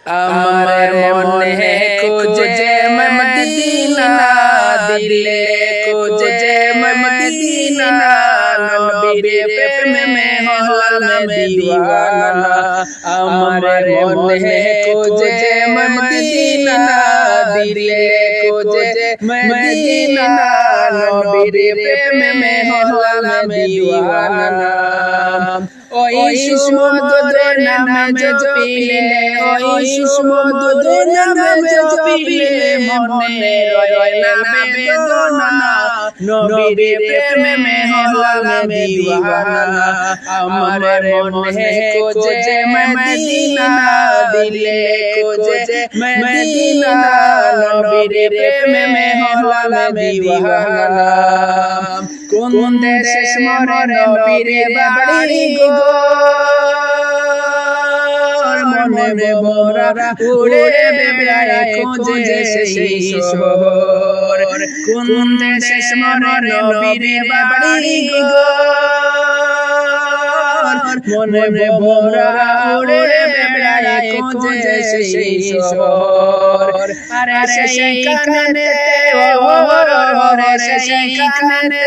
আমার মনে খুঁজে মদিনা দিলে খুঁজে মদিনা নবীর প্রেমে হলাম দিওয়ানা আমার মনে খুঁজে মদিনা দিলে খুঁজে মদিনা নবীর প্রেমে হলাম দিওয়ানা ওই সুমধুর নাম জপিলে ওই সুমধুর নাম জপিলে মনে রয় না বেদনা নবীর প্রেমে হলাম দিওয়ানা আমার মনে খুঁজে মদিনা দিলে খুঁজে মদিনা নবীর প্রেমে হলাম দিওয়ানা কোন দেশে মোর নবীর বাড়ি গো মনে মোরা উড়ে বেড়ায় খোঁজে সেই শহর কোন দেশে মোর নবীর বাড়ি গো মনে মোরা উড়ে বেড়ায় খোঁজে সেই শহর আরে সেই কানে সেই কানে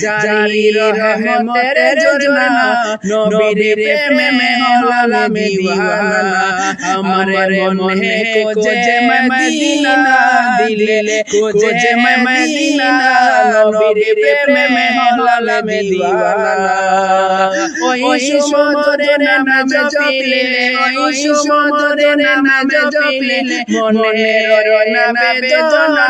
জারি রহমতের যোজনা নবীর প্রেমে হলাম দিওয়ানা আমার মনে খুঁজে মদিনা দিলে খুঁজে মদিনা নবীর প্রেমে হলাম দিওয়ানা ওই সুমধুর নাম জপিলে ওই সুমধুর নাম জপিলে মনে রয় না বেদনা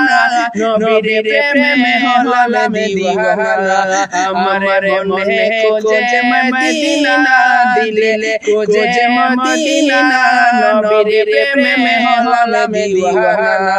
নবীর প্রেমে হলাম দিওয়ানা আমার মনে খুঁজে মদিনা দিলে খুঁজে মদিনা নবীর প্রেমে হলাম দিওয়ানা।